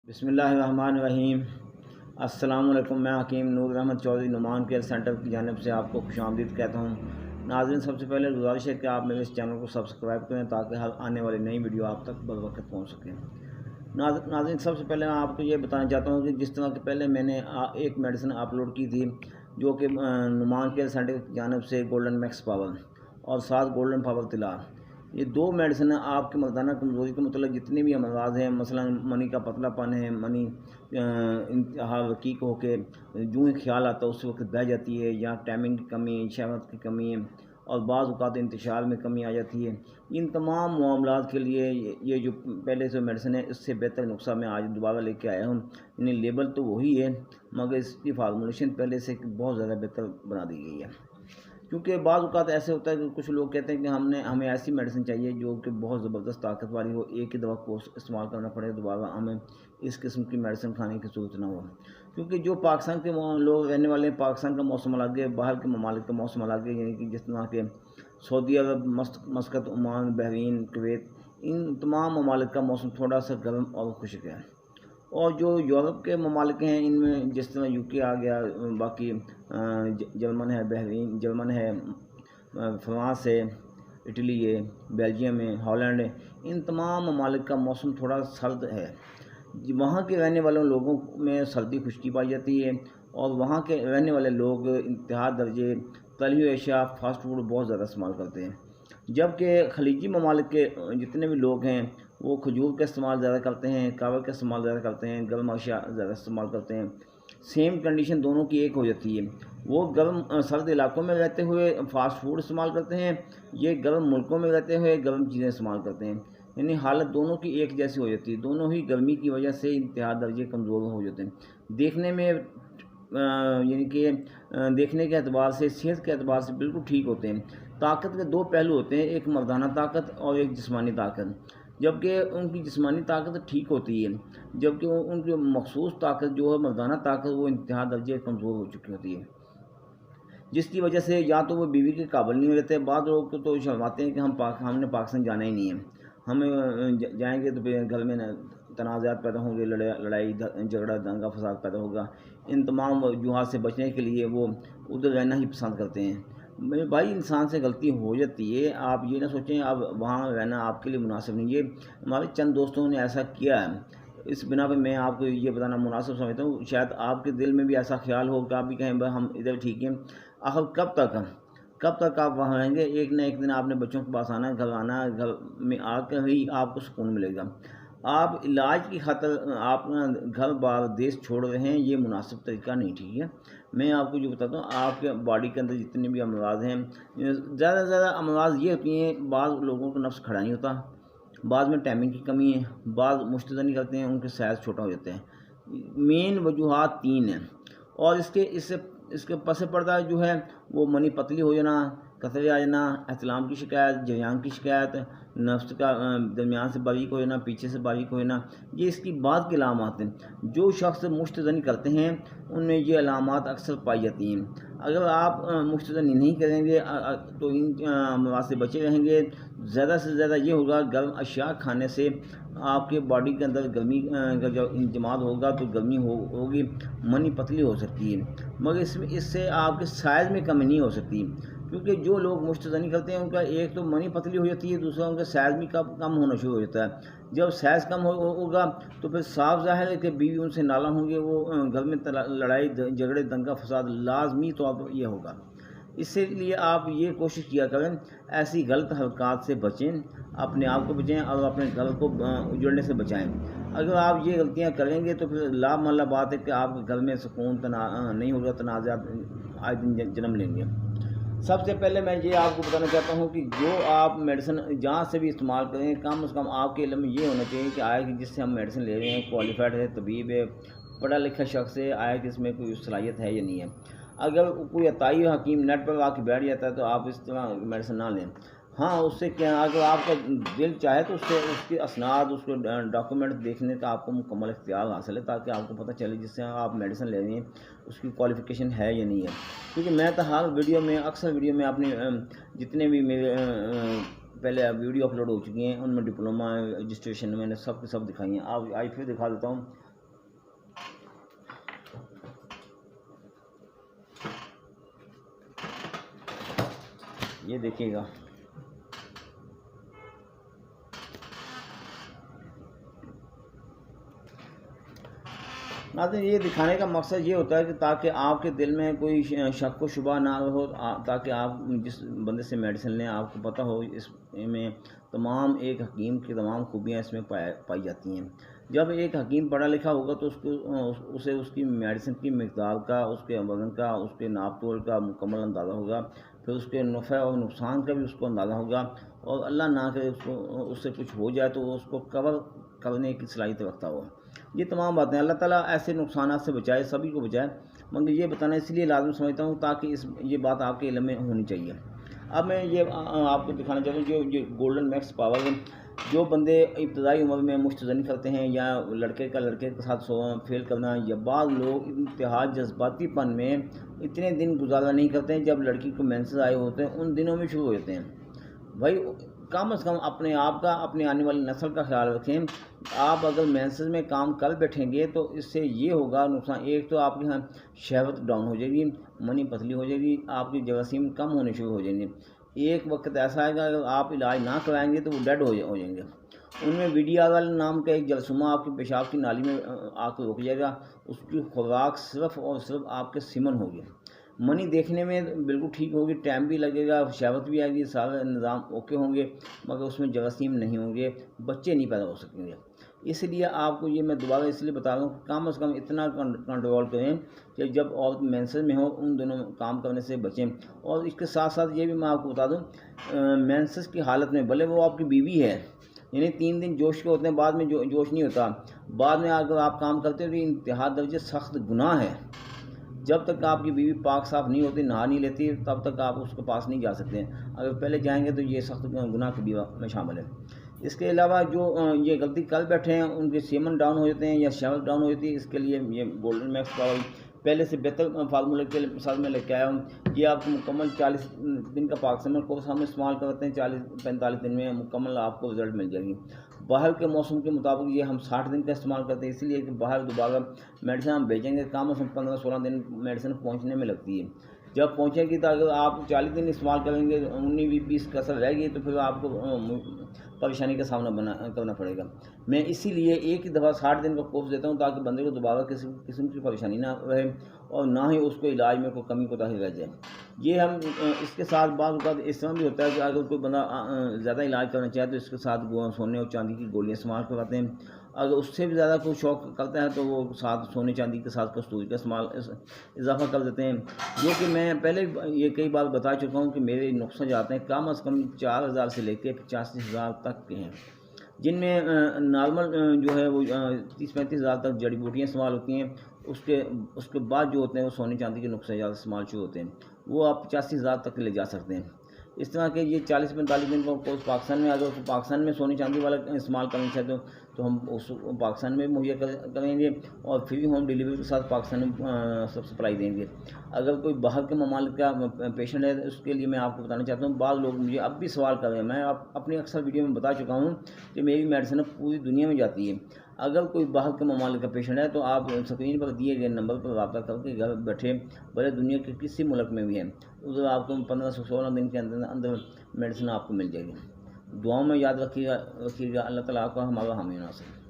بسم اللہ الرحمن الرحیم۔ السلام علیکم۔ میں حکیم نور احمد چودھری نعمان کیئر سینٹر کی جانب سے آپ کو خوش آمدید کہتا ہوں۔ ناظرین، سب سے پہلے گزارش ہے کہ آپ میرے اس چینل کو سبسکرائب کریں تاکہ ہر آنے والی نئی ویڈیو آپ تک بروقت پہنچ سکیں۔ ناظرین، سب سے پہلے میں آپ کو یہ بتانا چاہتا ہوں کہ جس طرح کہ پہلے میں نے ایک میڈیسن اپلوڈ کی تھی جو کہ نعمان کیئر سینٹر کی جانب سے گولڈن میکس پاور اور ساتھ گولڈن پاور طلا، یہ دو میڈیسن آپ کے مردانہ کمزوری کے متعلق جتنے بھی امراض ہیں، مثلا منی کا پتلا پن ہے، منی انتہا رقیق ہو کے جو ہی خیال آتا ہے اس وقت بہہ جاتی ہے، یا ٹائمنگ کی کمی ہے، شہوت کی کمی ہے، اور بعض اوقات انتشار میں کمی آ جاتی ہے، ان تمام معاملات کے لیے یہ جو پہلے سے میڈیسن ہے اس سے بہتر نسخہ میں آج دوبارہ لے کے آیا ہوں۔ یعنی لیبل تو وہی ہے مگر اس کی فارمولیشن پہلے سے بہت زیادہ بہتر بنا دی گئی ہے، کیونکہ بعض اوقات ایسے ہوتا ہے کہ کچھ لوگ کہتے ہیں کہ ہمیں ایسی میڈیسن چاہیے جو کہ بہت زبردست طاقت والی ہو، ایک ہی دوا کو استعمال کرنا پڑے، دوبارہ ہمیں اس قسم کی میڈیسن کھانے کی ضرورت نہ ہو، کیونکہ جو پاکستان کے لوگ رہنے والے ہیں، پاکستان کا موسم الگ ہے، باہر کے ممالک کا موسم الگ ہے، یعنی کہ جس طرح کہ سعودی عرب، مسقط، عمان، بحرین، کویت، ان تمام ممالک کا موسم تھوڑا سا گرم اور خشک ہے، اور جو یورپ کے ممالک ہیں ان میں جس طرح یو کے آ گیا، باقی جرمن ہے، بحرین جرمن ہے، فرانس ہے، اٹلی ہے، بیلجیم ہے، ہالینڈ ہے، ان تمام ممالک کا موسم تھوڑا سرد ہے۔ وہاں کے رہنے والے لوگوں میں سردی خشکی پائی جاتی ہے، اور وہاں کے رہنے والے لوگ انتہا درجے تلی ہوئی اشیاء، فاسٹ فوڈ بہت زیادہ استعمال کرتے ہیں، جبکہ خلیجی ممالک کے جتنے بھی لوگ ہیں وہ کھجور کا استعمال زیادہ کرتے ہیں، کاوے کا استعمال زیادہ کرتے ہیں، گرم اشیاء زیادہ استعمال کرتے ہیں۔ سیم کنڈیشن دونوں کی ایک ہو جاتی ہے، وہ گرم سرد علاقوں میں رہتے ہوئے فاسٹ فوڈ استعمال کرتے ہیں، یہ گرم ملکوں میں رہتے ہوئے گرم چیزیں استعمال کرتے ہیں، یعنی حالت دونوں کی ایک جیسی ہو جاتی ہے، دونوں ہی گرمی کی وجہ سے انتہا درجے کمزور ہو جاتے ہیں، دیکھنے میں یعنی کہ دیکھنے کے اعتبار سے، صحت کے اعتبار سے بالکل ٹھیک ہوتے ہیں۔ طاقت کے دو پہلو ہوتے ہیں، ایک مردانہ طاقت اور ایک جسمانی طاقت، جبکہ ان کی جسمانی طاقت ٹھیک ہوتی ہے، جبکہ ان کی مخصوص طاقت جو ہے مردانہ طاقت، وہ انتہا درجے کمزور ہو چکی ہوتی ہے، جس کی وجہ سے یا تو وہ بیوی کے قابل نہیں رہتے۔ بعض لوگ تو شرماتے ہیں کہ ہم نے پاکستان جانا ہی نہیں ہے، ہم جائیں گے تو پھر گھر میں تنازعات پیدا ہوں گے، لڑائی جھگڑا دنگا فساد پیدا ہوگا، ان تمام وجوہات سے بچنے کے لیے وہ ادھر رہنا ہی پسند کرتے ہیں۔ میرے بھائی، انسان سے غلطی ہو جاتی ہے، آپ یہ نہ سوچیں اب وہاں رہنا آپ کے لیے مناسب نہیں، یہ ہمارے چند دوستوں نے ایسا کیا ہے، اس بنا پہ میں آپ کو یہ بتانا مناسب سمجھتا ہوں، شاید آپ کے دل میں بھی ایسا خیال ہو کہ آپ بھی کہیں بھائی ہم ادھر ٹھیک ہیں، آخر کب تک آپ وہاں رہیں گے؟ ایک نہ ایک دن آپ نے بچوں کے پاس آنا ہے، گھر آنا ہے، گھر میں آ کر ہی آپ کو سکون ملے گا۔ آپ علاج کی خاطر آپ گھر بار دیش چھوڑ رہے ہیں، یہ مناسب طریقہ نہیں، ٹھیک ہے؟ میں آپ کو جو بتاتا ہوں، آپ کے باڈی کے اندر جتنے بھی امراض ہیں، زیادہ سے زیادہ امراض یہ ہوتی ہیں، بعض لوگوں کو نفس کھڑا نہیں ہوتا، بعض میں ٹائمنگ کی کمی ہے، بعض مشتدہ نہیں کرتے ہیں، ان کے سائز چھوٹا ہو جاتا ہے۔ مین وجوہات تین ہیں، اور اس کے پس پردہ جو ہے وہ منی پتلی ہو جانا، کثرے آ جانا، احتلام کی شکایت، جریان کی شکایت، نفس کا درمیان سے باریک ہو جانا، پیچھے سے باریک ہو جانا، یہ اس کی بعد کی علامات ہیں۔ جو شخص مشتدنی کرتے ہیں ان میں یہ علامات اکثر پائی جاتی ہیں۔ اگر آپ مشتدنی نہیں کریں گے تو ان امراض سے بچے رہیں گے۔ زیادہ سے زیادہ یہ ہوگا گرم اشیاء کھانے سے آپ کے باڈی کے اندر گرمی کا جو انجماد ہوگا تو گرمی ہوگی، منی پتلی ہو سکتی ہے، مگر اس سے آپ کے سائز میں کمی نہیں ہو سکتی، کیونکہ جو لوگ مشتدنی کرتے ہیں ان کا ایک تو منی پتلی ہو جاتی ہے، دوسرا ان کا سائز بھی کم ہونا شروع ہو جاتا ہے۔ جب سائز کم ہوگا تو پھر صاف ظاہر ہے کہ بیوی ان سے نالاں ہوں گے، وہ گھر میں لڑائی جھگڑے دنگا فساد لازمی طور پر یہ ہوگا۔ اس سے لیے آپ یہ کوشش کیا کریں ایسی غلط حرکات سے بچیں، اپنے آپ کو بچائیں اور اپنے گھر کو اجڑنے سے بچائیں۔ اگر آپ یہ غلطیاں کریں گے تو پھر لا محالہ بات ہے کہ آپ کے گھر میں سکون نہیں ہوگا، تنازعات آئے دن جنم لیں گے۔ سب سے پہلے میں یہ آپ کو بتانا چاہتا ہوں کہ جو آپ میڈیسن جہاں سے بھی استعمال کریں، کم از کم آپ کے علم میں یہ ہونا چاہیے کہ آیا کہ جس سے ہم میڈیسن لے رہے ہیں کوالیفائڈ ہے، طبیب ہے، پڑھا لکھا شخص ہے، آیا کہ اس میں کوئی صلاحیت ہے یا نہیں ہے۔ اگر کوئی عطائی حکیم نیٹ پر آ کے بیٹھ جاتا ہے تو آپ اس طرح میڈیسن نہ لیں۔ ہاں، اس سے کیا، اگر آپ کا دل چاہے تو اس کے اسناد، اس کو ڈاکومنٹ دیکھنے کا آپ کو مکمل اختیار حاصل ہے، تاکہ آپ کو پتہ چلے جس سے آپ میڈیسن لے رہی ہیں اس کی کوالیفیکیشن ہے یا نہیں ہے۔ کیونکہ میں تو ہر ویڈیو میں، اکثر ویڈیو میں اپنی جتنے بھی میرے پہلے ویڈیو اپلوڈ ہو چکی ہیں ان میں ڈپلومہ رجسٹریشن میں نے سب کی سب دکھائی ہیں۔ آج پھر دکھا دیتا ہوں یہ دیکھیے گا، ناظرین یہ دکھانے کا مقصد یہ ہوتا ہے کہ تاکہ آپ کے دل میں کوئی شک و شبہ نہ ہو، تاکہ آپ جس بندے سے میڈیسن لیں آپ کو پتہ ہو اس میں تمام ایک حکیم کی تمام خوبیاں اس میں پائی جاتی ہیں۔ جب ایک حکیم پڑھا لکھا ہوگا تو اسے اس کی میڈیسن کی مقدار کا، اس کے وزن کا، اس کے ناپ تول کا مکمل اندازہ ہوگا، پھر اس کے نفع اور نقصان کا بھی اس کو اندازہ ہوگا، اور اللہ نہ کرے اس سے کچھ ہو جائے تو اس کو کور کرنے کی صلاحیت رکھتا ہو۔ یہ تمام باتیں اللہ تعالیٰ ایسے نقصانات سے بچائے، سبھی کو بچائے، مگر یہ بتانا اس لیے لازم سمجھتا ہوں تاکہ یہ بات آپ کے علم میں ہونی چاہیے۔ اب میں یہ آپ کو دکھانا چاہتا ہوں جو گولڈن میکس پاور ہے، جو بندے ابتدائی عمر میں مشت زنی کرتے ہیں، یا لڑکے کے ساتھ فیل کرنا، یا بعض لوگ انتہا جذباتی پن میں اتنے دن گزارا نہیں کرتے ہیں جب لڑکی کو مینسز آئے ہوتے ہیں، ان دنوں میں شروع ہو جاتے ہیں۔ بھائی کم از کم اپنے آپ کا، اپنے آنے والی نسل کا خیال رکھیں۔ آپ اگر مینسز میں کام کر بیٹھیں گے تو اس سے یہ ہوگا نقصان، ایک تو آپ کے یہاں شہوت ڈاؤن ہو جائے گی، منی پتلی ہو جائے گی، آپ کی جراثیم کم ہونے شروع ہو جائیں گے۔ ایک وقت ایسا آئے گا اگر آپ علاج نہ کرائیں گے تو وہ ڈیڈ ہو جائیں گے۔ ان میں ویڈیازل نام کا ایک جرثومہ آپ کی پیشاب کی نالی میں آ کے رک جائے گا، اس کی خوراک صرف اور صرف آپ کے سیمن ہوگی۔ منی دیکھنے میں بالکل ٹھیک ہوگی، ٹائم بھی لگے گا، شہوت بھی آئے گی، سارے نظام اوکے ہوں گے، مگر اس میں جراثیم نہیں ہوں گے، بچے نہیں پیدا ہو سکیں گے۔ اس لیے آپ کو یہ میں دوبارہ اس لیے بتا رہا ہوں کہ کم از کم اتنا کنٹرول کریں کہ جب عورت مینسز میں ہو ان دونوں کام کرنے سے بچیں۔ اور اس کے ساتھ ساتھ یہ بھی میں آپ کو بتا دوں، مینسز کی حالت میں بھلے وہ آپ کی بیوی ہے، یعنی 3 دن جوش کے ہوتے ہیں، بعد میں جوش نہیں ہوتا، بعد میں اگر آپ کام کرتے ہیں تو انتہا درجے سخت گناہ ہے۔ جب تک آپ کی بیوی پاک صاف نہیں ہوتی، نہا نہیں لیتی، تب تک آپ اس کے پاس نہیں جا سکتے ہیں۔ اگر پہلے جائیں گے تو یہ سخت گناہ کبیرہ میں شامل ہے۔ اس کے علاوہ جو یہ غلطی کر بیٹھے ہیں ان کے سیمن ڈاؤن ہو جاتے ہیں یا شہوت ڈاؤن ہو جاتی ہے، اس کے لیے یہ گولڈن میکس پاور پہلے سے بہتر فارمولے کے ساتھ میں لے کے آیا ہوں۔ یہ آپ کو مکمل 40 دن کا پاک سمر کورس ہم استعمال کرتے ہیں، 40-45 دن میں مکمل آپ کو رزلٹ مل جائے گی۔ باہر کے موسم کے مطابق یہ ہم 60 دن کا استعمال کرتے ہیں، اس لیے کہ باہر دوبارہ میڈیسن ہم بھیجیں گے، کم از کم 15-16 دن میڈیسن پہنچنے میں لگتی ہے۔ جب پہنچے گی تو اگر آپ 40 دن استعمال کریں گے، 19-20 کسر رہ گی تو پھر آپ کو پریشانی کا سامنا کرنا پڑے گا۔ میں اسی لیے ایک ہی دفعہ 60 دن کا کورس دیتا ہوں تاکہ بندے کو دوبارہ کسی قسم کی پریشانی نہ رہے اور نہ ہی اس کو علاج میں کوئی کمی کوتاہی رہ جائے۔ یہ ہم اس کے ساتھ بعض اوقات اس طرح بھی ہوتا ہے کہ اگر کوئی بندہ زیادہ علاج کرنا چاہے تو اس کے ساتھ سونے اور چاندی کی گولیاں استعمال کرواتے ہیں۔ اگر اس سے بھی زیادہ کوئی شوق کرتا ہے تو وہ ساتھ سونے چاندی کے ساتھ کستوری کا استعمال اضافہ کر دیتے ہیں، جو کہ میں پہلے یہ کئی بار بتا چکا ہوں کہ میرے نقصان جاتے ہیں کم از کم 4000 سے لے کے 85,000 تک کے ہیں، جن میں نارمل جو ہے وہ 30-35 ہزار تک جڑی بوٹیاں استعمال ہوتی ہیں۔ اس کے بعد جو ہوتے ہیں وہ سونے چاندی کے نقصان زیادہ استعمال شروع ہوتے ہیں، وہ آپ 85,000 تک لے جا سکتے ہیں۔ اس طرح کے یہ 40-45 دن کا کورس پاکستان میں اگر پاکستان میں سونے چاندی والا استعمال کرنا چاہتے ہو تو ہم اس پاکستان میں مہیا کریں گے اور فری ہوم ڈیلیوری کے ساتھ پاکستان میں سب سپلائی دیں گے۔ اگر کوئی باہر کے ممالک کا پیشنٹ ہے اس کے لیے میں آپ کو بتانا چاہتا ہوں، بعض لوگ مجھے اب بھی سوال کر رہے ہیں، میں اپنی اکثر ویڈیو میں بتا چکا ہوں کہ میری میڈیسن پوری دنیا میں جاتی ہے۔ اگر کوئی باہر کے ممالک کا پیشنٹ ہے تو آپ اسکرین پر دیے گئے نمبر پر رابطہ کر کے گھر بیٹھے بڑے دنیا کے کسی ملک میں بھی ہیں، ادھر آپ کو 15 سے 16 دن کے اندر میڈیسن آپ کو مل جائے گی۔ دعاؤں میں یاد رکھیے گا، اللہ تعالیٰ آپ کا ہمارا حامی ناصر۔